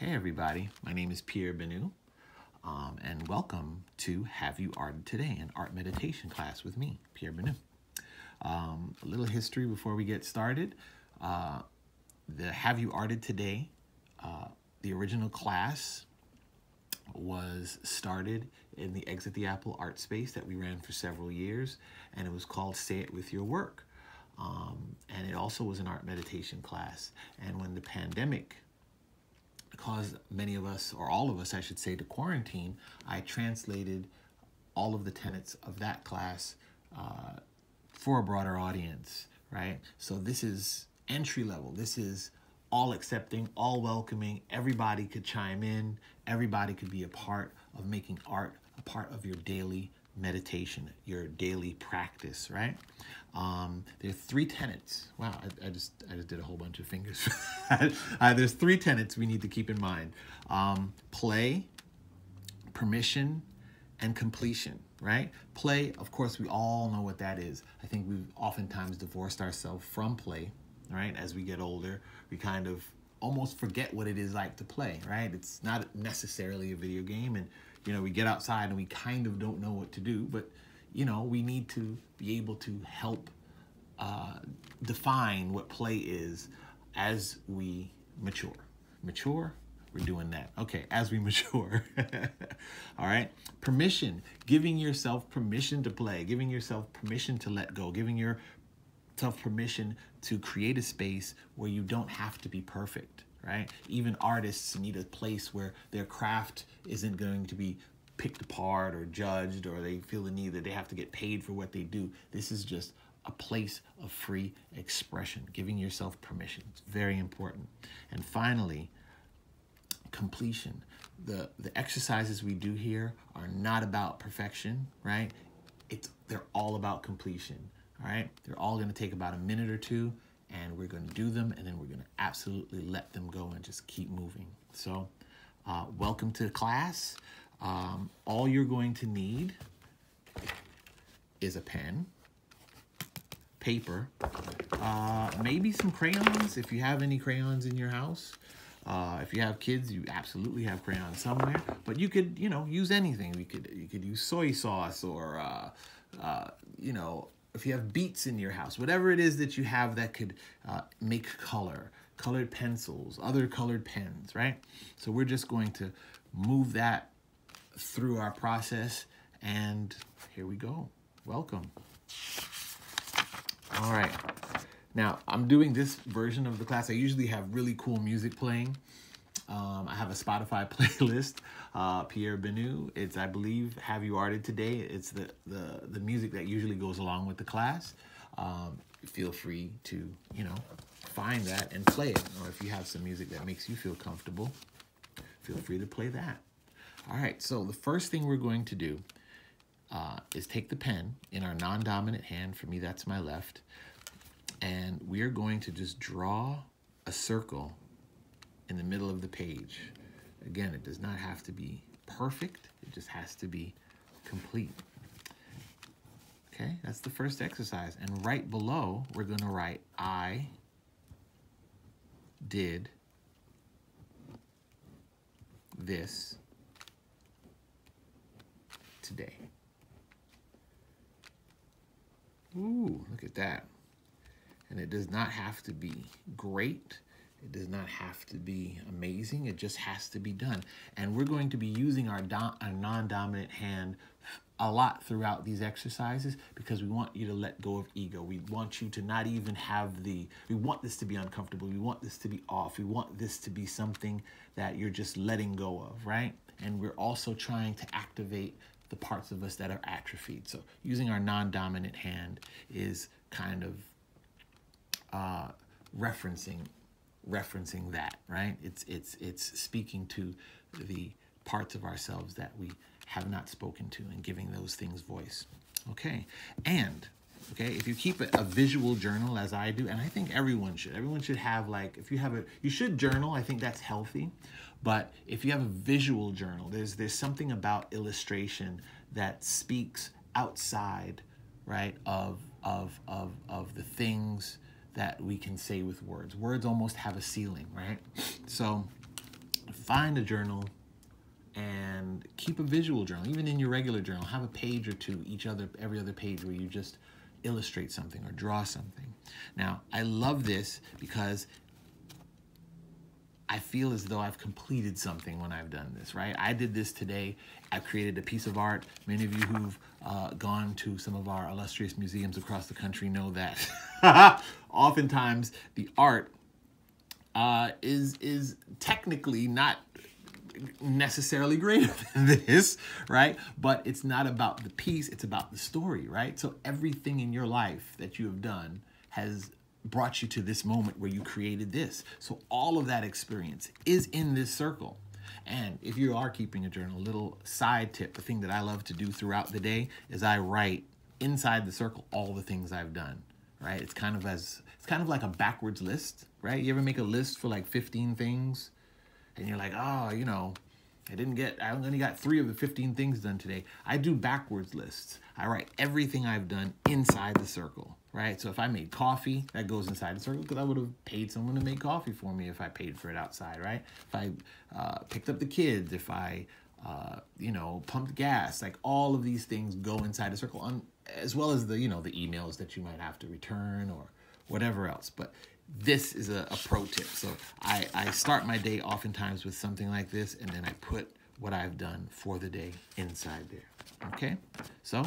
Hey everybody, my name is Pierre Bennu, and welcome to Have You Arted Today, an art meditation class with me, Pierre Bennu. A little history before we get started. The Have You Arted Today, the original class was started in the Exit the Apple art space that we ran for several years, and it was called Say It With Your Work. And it also was an art meditation class. And when the pandemic caused many of us, or all of us, I should say, to quarantine, I translated all of the tenets of that class for a broader audience, right? So this is entry level. This is all accepting, all welcoming. Everybody could chime in. Everybody could be a part of making art a part of your daily meditation, your daily practice, right? There are three tenets. Wow, I just did a whole bunch of fingers. There's three tenets we need to keep in mind. Play, permission, and completion, right? Play, of course, we all know what that is. I think we've oftentimes divorced ourselves from play, right? As we get older, we kind of almost forget what it is like to play, right? It's not necessarily a video game, and we get outside and we kind of don't know what to do, but we need to be able to help define what play is as we mature. Mature? We're doing that. Okay, as we mature. All right. Permission, giving yourself permission to play, giving yourself permission to let go, giving yourself permission to create a space where you don't have to be perfect, right? Even artists need a place where their craft isn't going to be picked apart or judged, or they feel the need that they have to get paid for what they do. This is just a place of free expression, giving yourself permission. It's very important. And finally, completion. The exercises we do here are not about perfection, right? They're all about completion, all right? They're all going to take about a minute or two, and we're going to do them, and then we're going to absolutely let them go and just keep moving. So welcome to class. All you're going to need is a pen, paper, maybe some crayons if you have any crayons in your house. If you have kids, you absolutely have crayons somewhere, but you could, use anything. You could use soy sauce, or, if you have beets in your house, whatever it is that you have that could make colored pencils, other colored pens, right? So we're just going to move that through our process, and here we go. Welcome. All right. Now, I'm doing this version of the class. I usually have really cool music playing. I have a Spotify playlist, Pierre Bennu. It's, I believe, Have You Arted Today. It's the music that usually goes along with the class. Feel free to, find that and play it. Or if you have some music that makes you feel comfortable, feel free to play that. All right, so the first thing we're going to do is take the pen in our non-dominant hand. For me, that's my left. And we are going to just draw a circle in the middle of the page. Again, it does not have to be perfect. It just has to be complete. Okay, that's the first exercise. And right below, we're going to write, I did this today. Ooh, look at that. And it does not have to be great. It does not have to be amazing. It just has to be done. And we're going to be using our non-dominant hand a lot throughout these exercises, because we want you to let go of ego. We want you to not even have we want this to be uncomfortable. We want this to be off. We want this to be something that you're just letting go of, right? And we're also trying to activate the parts of us that are atrophied. So using our non-dominant hand is kind of referencing that, right? It's speaking to the parts of ourselves that we have not spoken to and giving those things voice. Okay, if you keep a visual journal, as I do, and I think everyone should have, like, if you have you should journal. I think that's healthy. But if you have a visual journal, there's something about illustration that speaks outside, right, of the things that we can say with words. Words almost have a ceiling, right? So find a journal and keep a visual journal. Even in your regular journal, have a page or two every other page where you just illustrate something or draw something. Now, I love this because I feel as though I've completed something when I've done this, right? I did this today. I created a piece of art. Many of you who've gone to some of our illustrious museums across the country know that oftentimes the art is technically not necessarily greater than this, right? But it's not about the piece, it's about the story, right? So everything in your life that you have done has brought you to this moment where you created this. So all of that experience is in this circle. And if you are keeping a journal, a little side tip, the thing that I love to do throughout the day is I write inside the circle all the things I've done, right? It's kind of like a backwards list, right? You ever make a list for like 15 things? And you're like, oh, you know, I only got 3 of the 15 things done today. I do backwards lists. I write everything I've done inside the circle, right? So if I made coffee, that goes inside the circle because I would have paid someone to make coffee for me if I paid for it outside, right? If I picked up the kids, if I, pumped gas, like all of these things go inside the circle, as well as the emails that you might have to return or whatever else. But this is a pro tip. So I start my day oftentimes with something like this, and then I put what I've done for the day inside there. Okay? So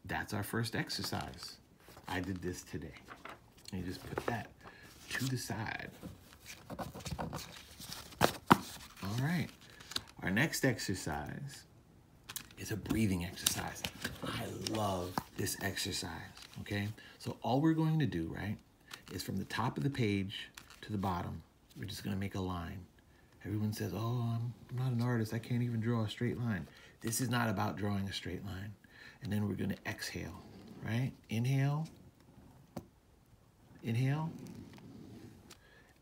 that's our first exercise. I did this today. And you just put that to the side. All right. Our next exercise is a breathing exercise. I love this exercise. Okay? So all we're going to do, right, is from the top of the page to the bottom. We're just going to make a line. Everyone says, oh, I'm not an artist. I can't even draw a straight line. This is not about drawing a straight line. And then we're going to exhale, right? Inhale. Inhale.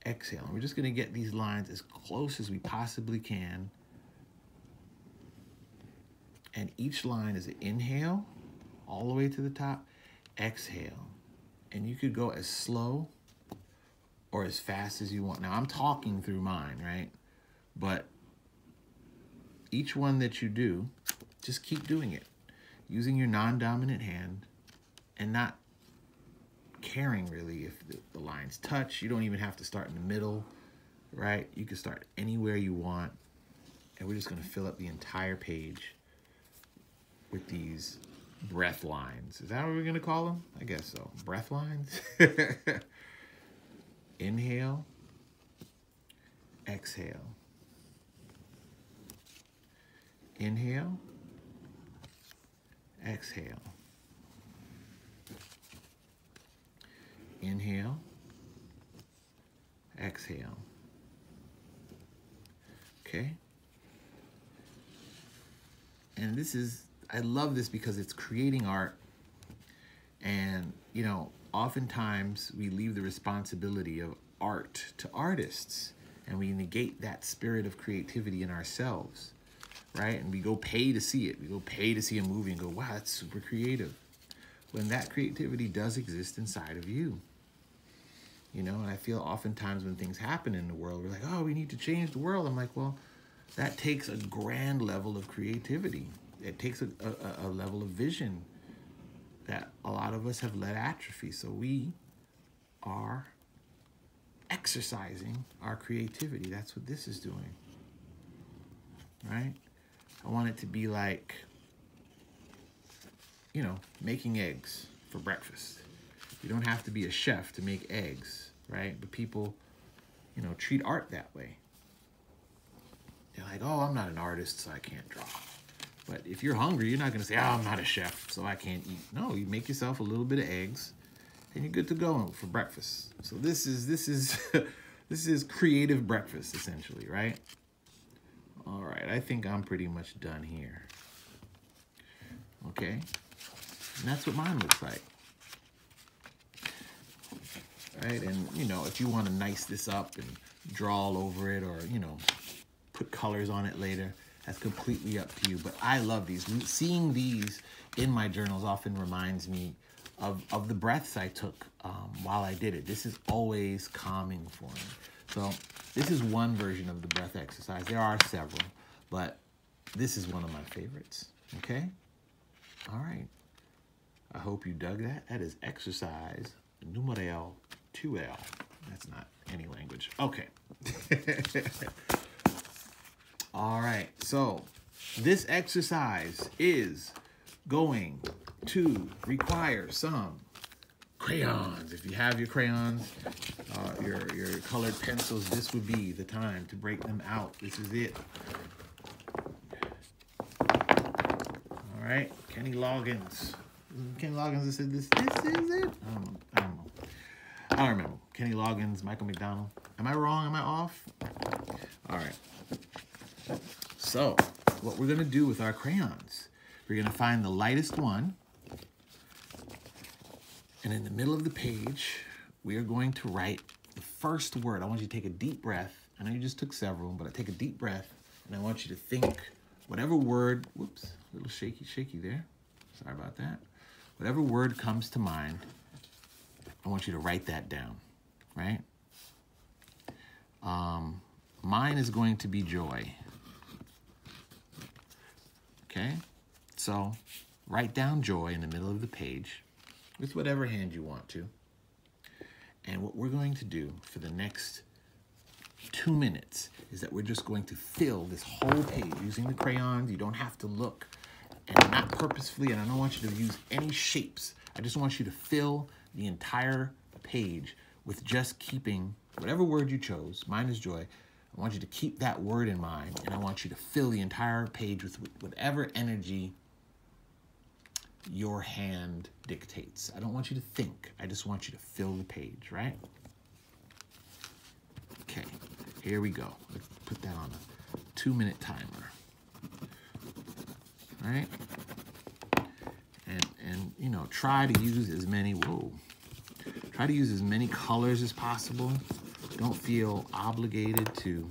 Exhale. And we're just going to get these lines as close as we possibly can. And each line is an inhale all the way to the top. Exhale. And you could go as slow or as fast as you want. Now, I'm talking through mine, right? But each one that you do, just keep doing it. Using your non-dominant hand and not caring really if the lines touch. You don't even have to start in the middle, right? You can start anywhere you want. And we're just going to fill up the entire page with these breath lines. Is that what we're going to call them? I guess so. Breath lines. Inhale. Exhale. Inhale. Exhale. Inhale. Exhale. Okay? And I love this because it's creating art. And, oftentimes we leave the responsibility of art to artists and we negate that spirit of creativity in ourselves, right? And we go pay to see it. We go pay to see a movie and go, wow, that's super creative. When that creativity does exist inside of you. And I feel oftentimes when things happen in the world, we're like, oh, we need to change the world. I'm like, well, that takes a grand level of creativity. It takes a level of vision that a lot of us have let atrophy. So we are exercising our creativity. That's what this is doing, right? I want it to be like, making eggs for breakfast. You don't have to be a chef to make eggs, right? But people, treat art that way. They're like, oh, I'm not an artist, so I can't draw. But if you're hungry, you're not going to say, oh, I'm not a chef, so I can't eat. No, you make yourself a little bit of eggs, and you're good to go for breakfast. So this is this is creative breakfast, essentially, right? All right, I think I'm pretty much done here. Okay, and that's what mine looks like. Right, and if you want to nice this up and draw all over it, or put colors on it later, that's completely up to you. But I love these. Seeing these in my journals often reminds me of the breaths I took while I did it. This is always calming for me. So this is one version of the breath exercise. There are several, but this is one of my favorites, okay? All right. I hope you dug that. That is exercise numero 2L. That's not any language. Okay. All right. So this exercise is going to require some crayons. If you have your crayons, your colored pencils, this would be the time to break them out. This is it. All right. Kenny Loggins. Kenny Loggins said this is it? I don't know. I don't remember. Kenny Loggins, Michael McDonald. Am I wrong? Am I off? All right. So what we're going to do with our crayons, we're going to find the lightest one. And in the middle of the page, we are going to write the first word. I want you to take a deep breath. I know you just took several, but I take a deep breath, and I want you to think whatever word, whoops, a little shaky there. Sorry about that. Whatever word comes to mind, I want you to write that down, right? Mine is going to be joy. Okay? So write down joy in the middle of the page with whatever hand you want to. And what we're going to do for the next 2 minutes is that we're just going to fill this whole page using the crayons. You don't have to look, and not purposefully, and I don't want you to use any shapes. I just want you to fill the entire page with just keeping whatever word you chose. Mine is joy. I want you to keep that word in mind, and I want you to fill the entire page with whatever energy your hand dictates. I don't want you to think. I just want you to fill the page, right? Okay, here we go. Let's put that on a 2-minute timer. All right? And you know, try to use as many, try to use as many colors as possible. Don't feel obligated to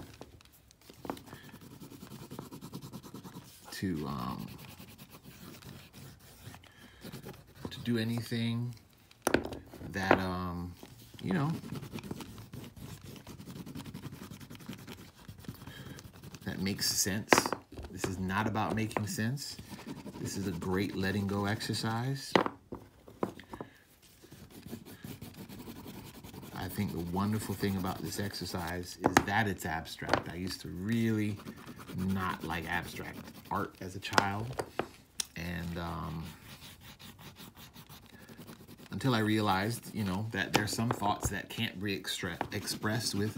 do anything that, you know, that makes sense. This is not about making sense. This is a great letting go exercise. I think the wonderful thing about this exercise is that it's abstract. I used to really not like abstract art as a child. And until I realized, you know, that there's some thoughts that can't be expressed with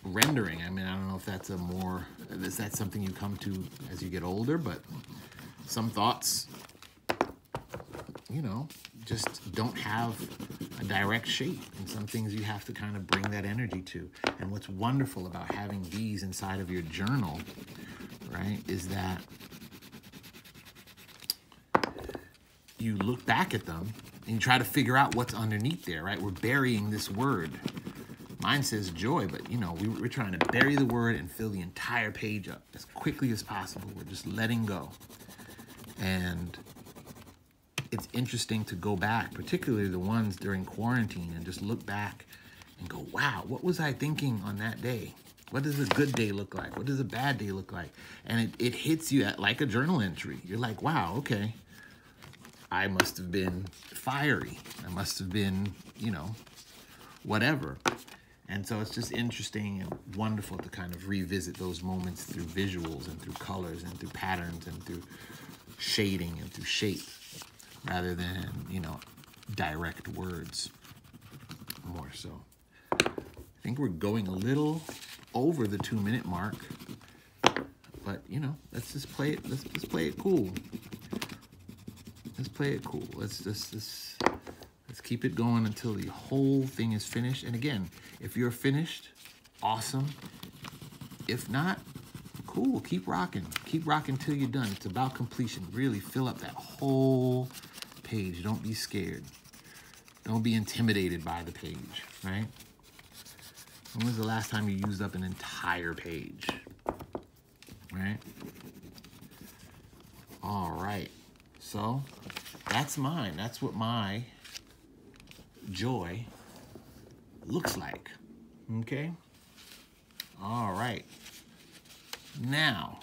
rendering. I mean, I don't know if that's that's something you come to as you get older, but some thoughts, you know, just don't have a direct shape, and some things you have to kind of bring that energy to. And what's wonderful about having these inside of your journal, right, is that you look back at them and you try to figure out what's underneath there, right? We're burying this word. Mine says joy, but you know, we're trying to bury the word and fill the entire page up as quickly as possible. We're just letting go. And it's interesting to go back, particularly the ones during quarantine, and just look back and go, wow, what was I thinking on that day? What does a good day look like? What does a bad day look like? And it hits you at like a journal entry. You're like, wow, okay, I must have been fiery. I must have been, you know, whatever. And so it's just interesting and wonderful to kind of revisit those moments through visuals and through colors and through patterns and through shading and through shape, rather than, you know, direct words more so. I think we're going a little over the 2-minute mark, but you know, let's just play it. Let's play it cool. Let's play it cool. Let's keep it going until the whole thing is finished. And again, if you're finished, awesome. If not, cool. Keep rocking. Keep rocking till you're done. It's about completion. Really fill up that whole page. Don't be scared. Don't be intimidated by the page, right? When was the last time you used up an entire page? Right? All right. So that's mine. That's what my joy looks like. Okay? All right. Now,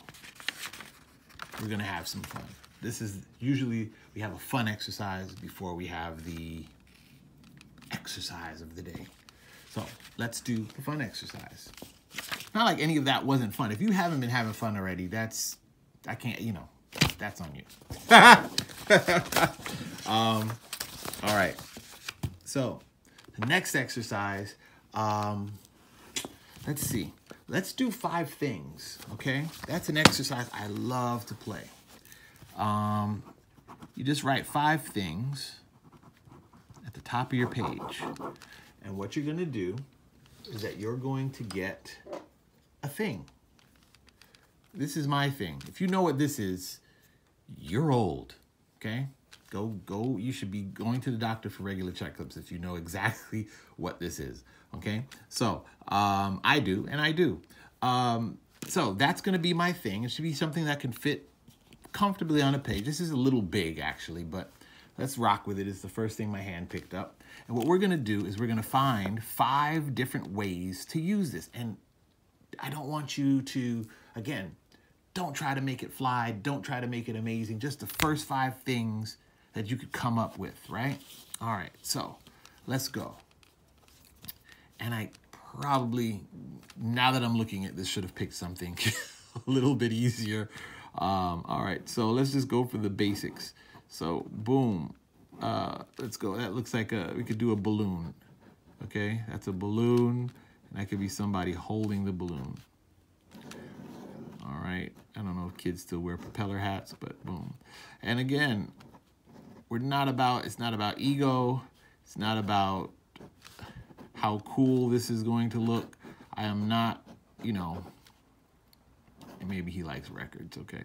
we're going to have some fun. This is usually, we have a fun exercise before we have the exercise of the day. So let's do the fun exercise. Not like any of that wasn't fun. If you haven't been having fun already, that's, I can't, you know, that's on you. All right. So the next exercise, let's see. Let's do 5 things, okay? That's an exercise I love to play. You just write 5 things at the top of your page. And what you're going to do is that you're going to get a thing. This is my thing. If you know what this is, you're old, okay? Go. You should be going to the doctor for regular checkups if you know exactly what this is, okay? So I do, and I do. So that's going to be my thing. It should be something that can fit comfortably on a page. This is a little big, actually, but let's rock with it. It's the first thing my hand picked up. And what we're going to do is we're going to find 5 different ways to use this. And I don't want you to, again, don't try to make it fly. Don't try to make it amazing. Just the first 5 things that you could come up with, right? All right, so let's go. And I probably, now that I'm looking at this, should have picked something a little bit easier. All right, so let's just go for the basics. So, boom. Let's go. That looks like we could do a balloon. Okay, that's a balloon. And that could be somebody holding the balloon. All right. I don't know if kids still wear propeller hats, but boom. And again, it's not about ego. It's not about how cool this is going to look. I am not, you know, maybe he likes records, okay.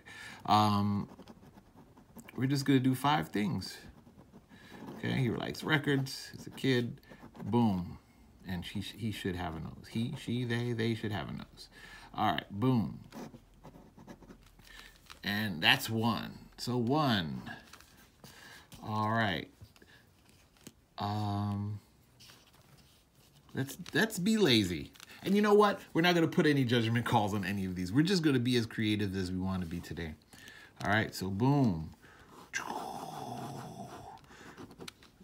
We're just gonna do 5 things. Okay, he likes records, he's a kid, boom. And he should have a nose. He, she, they should have a nose. All right, boom. And that's 1. So 1. All right. Let's be lazy. And you know what? We're not going to put any judgment calls on any of these. We're just going to be as creative as we want to be today. All right, so boom.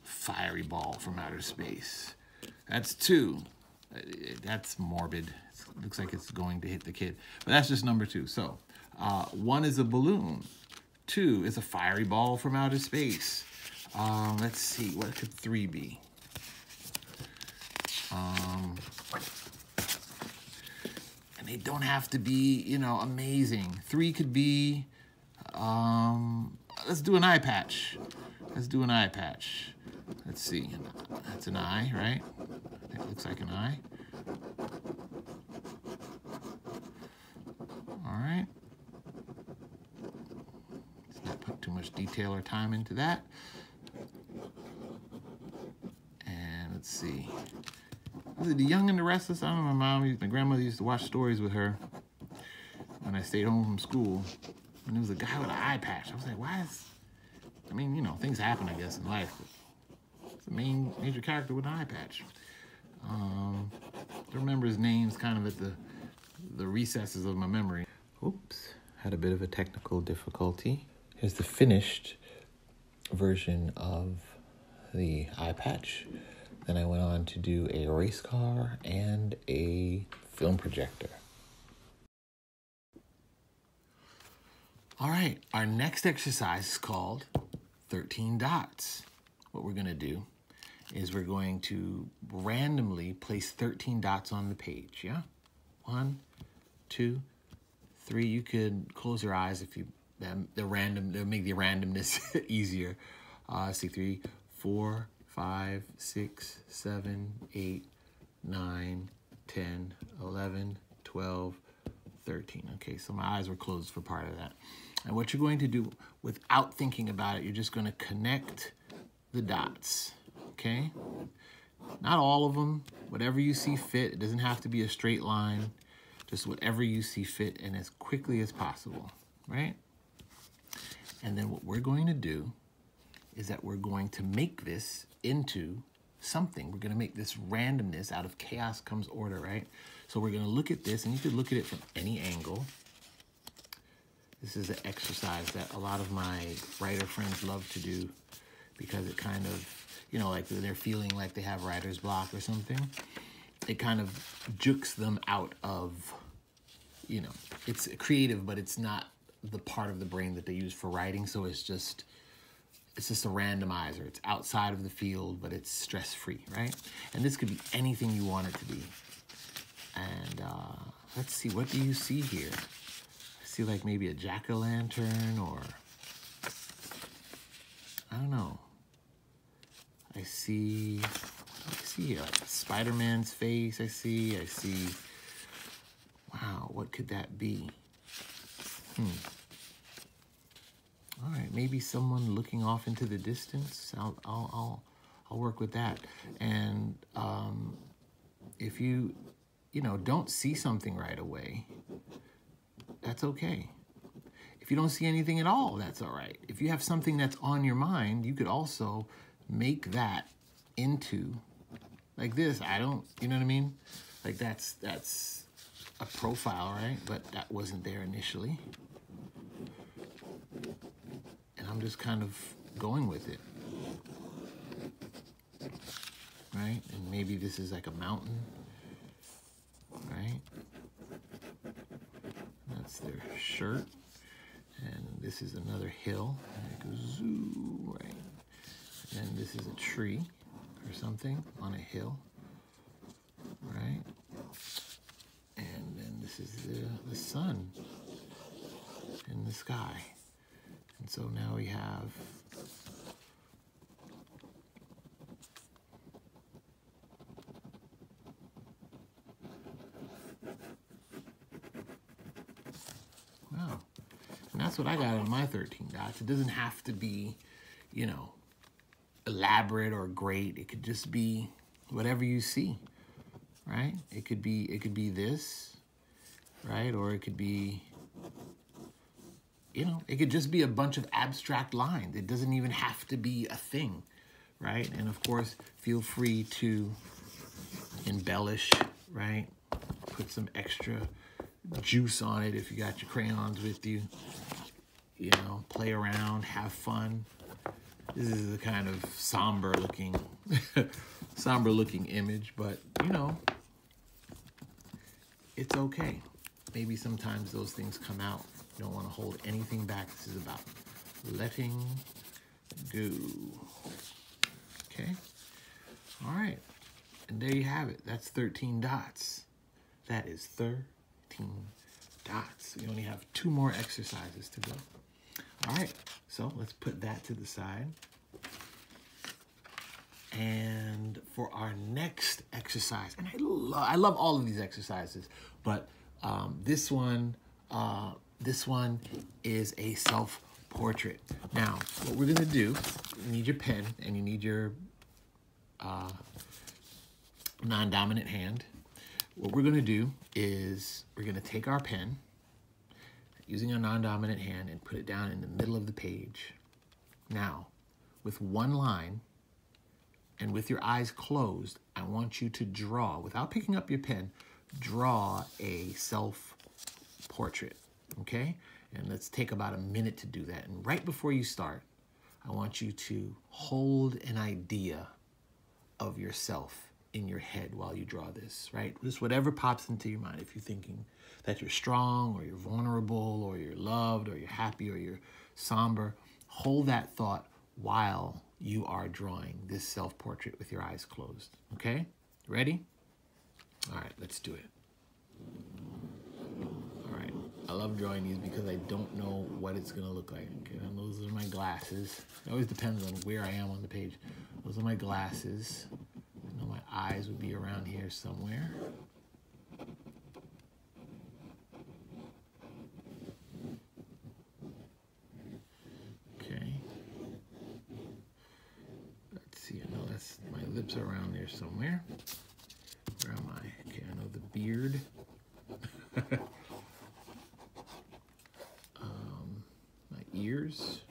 Fiery ball from outer space. That's 2. That's morbid. It looks like it's going to hit the kid. But that's just number 2. So 1 is a balloon. 2 is a fiery ball from outer space. Let's see. What could 3 be? And they don't have to be, you know, amazing. 3 could be, let's do an eye patch. Let's do an eye patch. Let's see. That's an eye, right? It looks like an eye. All right. Let's not put too much detail or time into that. And let's see. Was it The Young and the Restless? I don't know. My grandmother used to watch stories with her when I stayed home from school. And there was a guy with an eye patch. I was like, why is... I mean, you know, things happen, I guess, in life. But it's the major character with an eye patch. I remember his names kind of at the recesses of my memory. Oops, had a bit of a technical difficulty. Here's the finished version of the eye patch. Then I went on to do a race car and a film projector. All right, our next exercise is called 13 dots. What we're gonna do is we're going to randomly place 13 dots on the page, yeah? 1, 2, 3. You could close your eyes if you, they'll make the randomness easier. See, 3, 4, 5, 6, 7, 8, 9, 10, 11, 12, 13. Okay, so my eyes were closed for part of that. And what you're going to do without thinking about it, you're just going to connect the dots, okay? Not all of them, whatever you see fit. It doesn't have to be a straight line, just whatever you see fit and as quickly as possible, right? And then what we're going to do is that we're going to make this into something. We're going to make this randomness. Out of chaos comes order, right? So we're going to look at this, and you could look at it from any angle. This is an exercise that a lot of my writer friends love to do because it kind of, you know, like they're feeling like they have writer's block or something. It kind of jukes them out of, you know, it's creative, but it's not the part of the brain that they use for writing. So it's just a randomizer. It's outside of the field, but it's stress-free, right? And this could be anything you want it to be. And let's see, what do you see here? I see like maybe a jack-o'-lantern, or I don't know. I see here, like Spider-Man's face. I see. Wow, what could that be? All right, maybe someone looking off into the distance. I'll work with that. And if you don't see something right away, that's okay. If you don't see anything at all, that's all right. If you have something that's on your mind, you could also make that into like this. You know what I mean? Like that's a profile, right? But that wasn't there initially. And I'm just kind of going with it, right? And maybe this is like a mountain, right? That's their shirt. And this is another hill. And it goes zoo, right? And this is a tree or something on a hill, right? And then this is the sun in the sky. And so now we have wow. And that's what I got on my 13 dots. It doesn't have to be, you know, elaborate or great. It could just be whatever you see, right? It could be this, right? Or it could be, you know, it could just be a bunch of abstract lines. It doesn't even have to be a thing, right? And of course, feel free to embellish, right? Put some extra juice on it if you got your crayons with you. You know, play around, have fun. This is a kind of somber looking image, but you know, it's okay. Maybe sometimes those things come out. You don't want to hold anything back. This is about letting go. Okay. All right. And there you have it. That's 13 dots. That is 13 dots. We only have 2 more exercises to go. All right. So let's put that to the side. And for our next exercise, and I love all of these exercises, but this one is a self-portrait. Now, what we're gonna do, you need your pen and you need your non-dominant hand. What we're gonna do is we're gonna take our pen using our non-dominant hand and put it down in the middle of the page. Now, with one line and with your eyes closed, I want you to draw, without picking up your pen, draw a self-portrait, okay? And let's take about a minute to do that. And right before you start, I want you to hold an idea of yourself in your head while you draw this, right? Just whatever pops into your mind. If you're thinking that you're strong or you're vulnerable or you're loved or you're happy or you're somber, hold that thought while you are drawing this self-portrait with your eyes closed, okay? Ready? All right, let's do it. All right, I love drawing these because I don't know what it's gonna look like. Okay, and those are my glasses. It always depends on where I am on the page. Those are my glasses. I know my eyes would be around here somewhere. Okay. Let's see, I know that's, my lips are around there somewhere. Where am I? Okay, I know the beard. My ears.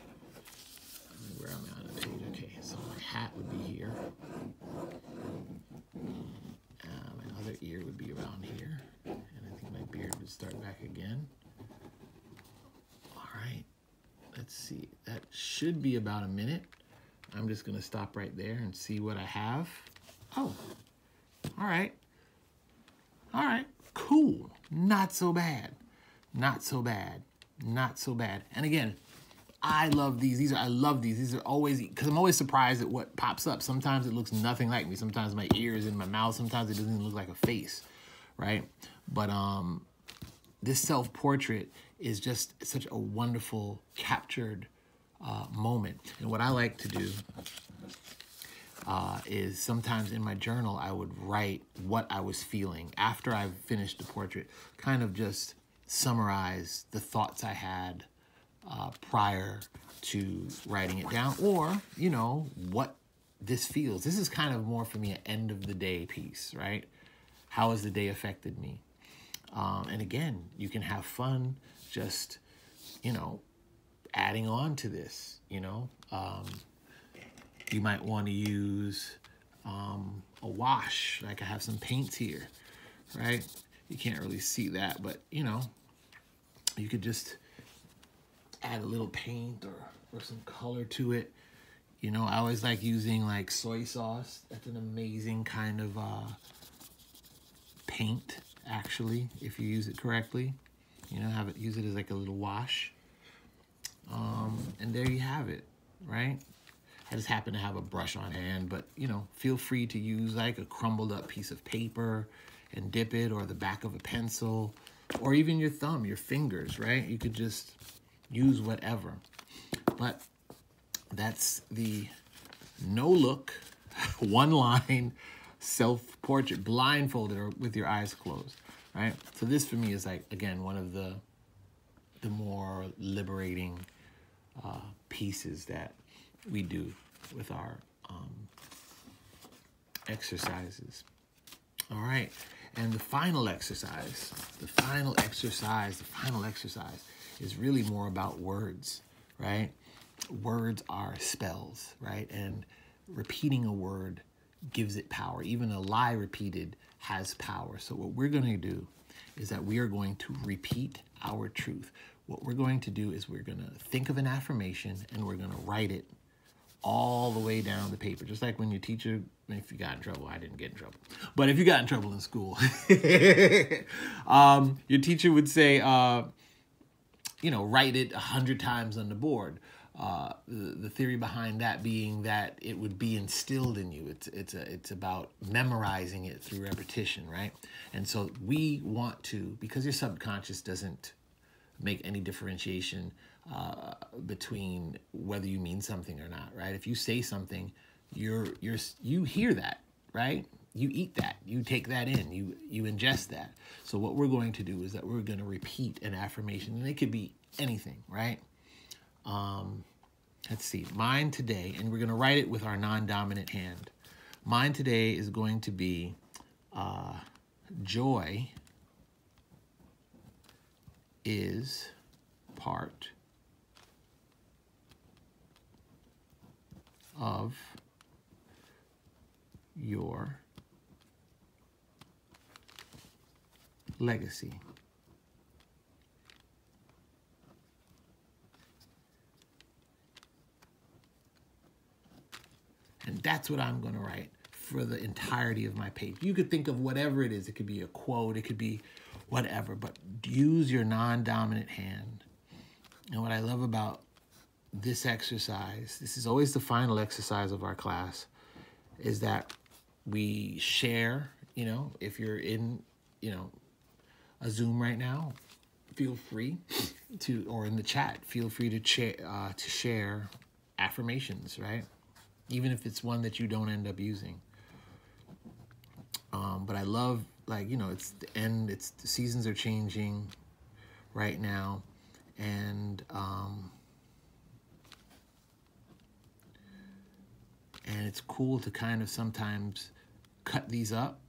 Where am I on the page? Okay, so my hat would be here. other ear would be around here. And I think my beard would start back again. All right, let's see. That should be about a minute. I'm just gonna stop right there and see what I have. Oh, all right. All right, cool. Not so bad. Not so bad. Not so bad. And again, I love these. I love these. These are always, because I'm always surprised at what pops up. Sometimes it looks nothing like me. Sometimes my ear is in my mouth. Sometimes it doesn't even look like a face, right? But this self-portrait is just such a wonderful captured moment. And what I like to do is sometimes in my journal, I would write what I was feeling after I've finished the portrait, kind of just summarize the thoughts I had prior to writing it down, or, you know, what this feels. This is kind of more for me an end of the day piece, right? How has the day affected me? And again, you can have fun just, you know, adding on to this, you know. You might want to use a wash. Like I have some paints here, right? You can't really see that, but, you know, you could just add a little paint or some color to it. You know, I always like using like soy sauce. That's an amazing kind of paint, actually, if you use it correctly. You know, use it as like a little wash. And there you have it, right? I just happen to have a brush on hand, but, you know, feel free to use like a crumbled up piece of paper and dip it, or the back of a pencil, or even your thumb, your fingers, right? You could just use whatever. But that's the no-look, one-line self-portrait, blindfolded or with your eyes closed, right? So this for me is like, again, one of the more liberating pieces that we do with our exercises. All right, and the final exercise is really more about words, right? Words are spells, right? And repeating a word gives it power. Even a lie repeated has power. So what we're going to do is that we are going to repeat our truth. What we're going to do is we're going to think of an affirmation and we're going to write it all the way down the paper. Just like when your teacher, if you got in trouble, I didn't get in trouble, but if you got in trouble in school, your teacher would say, you know, write it 100 times on the board. The theory behind that being that it would be instilled in you. It's about memorizing it through repetition, right? And so we want to, because your subconscious doesn't make any differentiation between whether you mean something or not, right? If you say something, you hear that, right? You eat that, you take that in, you ingest that. So what we're going to do is that we're going to repeat an affirmation, and it could be anything, right? Let's see, mine today, and we're going to write it with our non-dominant hand. Mine today is going to be joy is part of your legacy. And that's what I'm going to write for the entirety of my page. You could think of whatever it is. It could be a quote. It could be whatever. But use your non-dominant hand. And what I love about this exercise, this is always the final exercise of our class, is that we share, you know, if you're in, you know, a Zoom right now, feel free to, or in the chat, feel free to share affirmations, right? Even if it's one that you don't end up using. But I love, like, you know, it's the end, the seasons are changing right now. And it's cool to kind of sometimes cut these up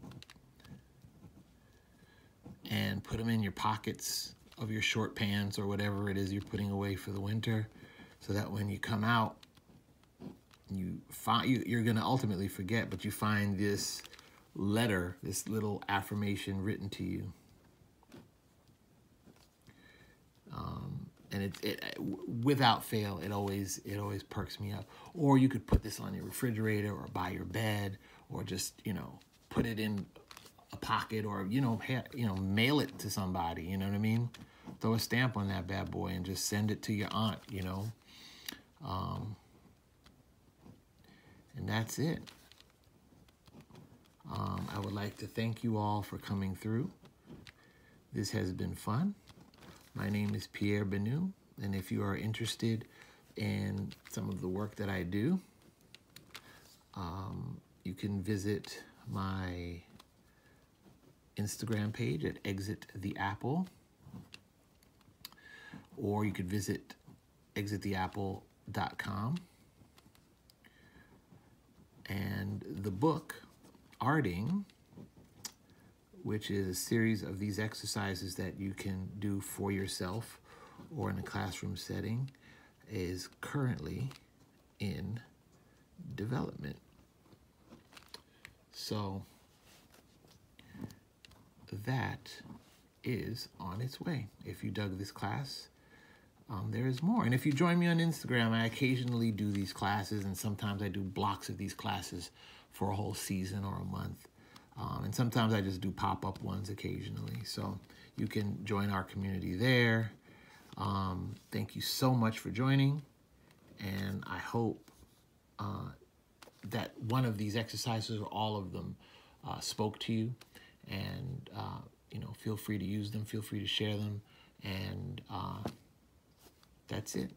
and put them in your pockets of your short pants or whatever it is you're putting away for the winter, so that when you come out, you're going to ultimately forget, but you find this letter, this little affirmation written to you. And without fail, it always perks me up. Or you could put this on your refrigerator or by your bed, or just, put it in a pocket, or, mail it to somebody, you know what I mean? Throw a stamp on that bad boy and just send it to your aunt, and that's it. I would like to thank you all for coming through. This has been fun. My name is Pierre Bennu, and if you are interested in some of the work that I do, you can visit my Instagram page at Exit the Apple, or you could visit exittheapple.com. And the book, Arting, which is a series of these exercises that you can do for yourself or in a classroom setting, is currently in development. So that is on its way. If you dug this class, there is more. And if you join me on Instagram, I occasionally do these classes, and sometimes I do blocks of these classes for a whole season or a month. And sometimes I just do pop-up ones occasionally. So you can join our community there. Thank you so much for joining. And I hope that one of these exercises, or all of them, spoke to you. And, feel free to use them. Feel free to share them. And that's it.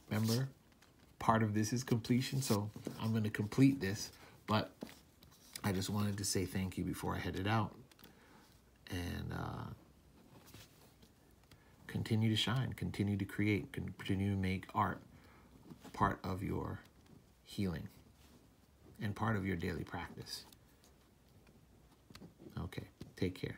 Remember, part of this is completion. So I'm going to complete this. But I just wanted to say thank you before I headed out, and continue to shine, continue to create, continue to make art part of your healing and part of your daily practice. Okay, take care.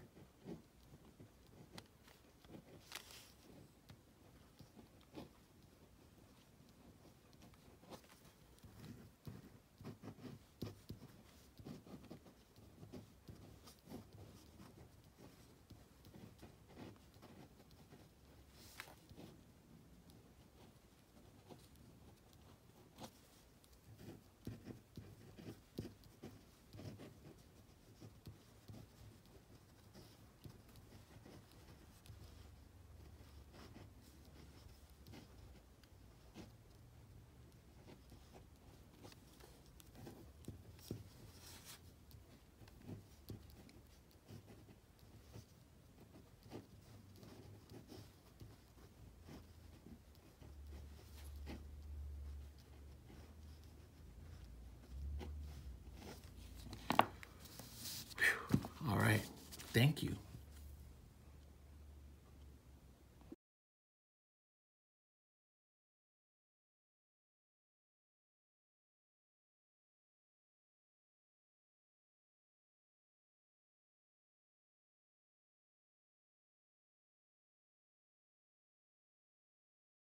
All right. Thank you.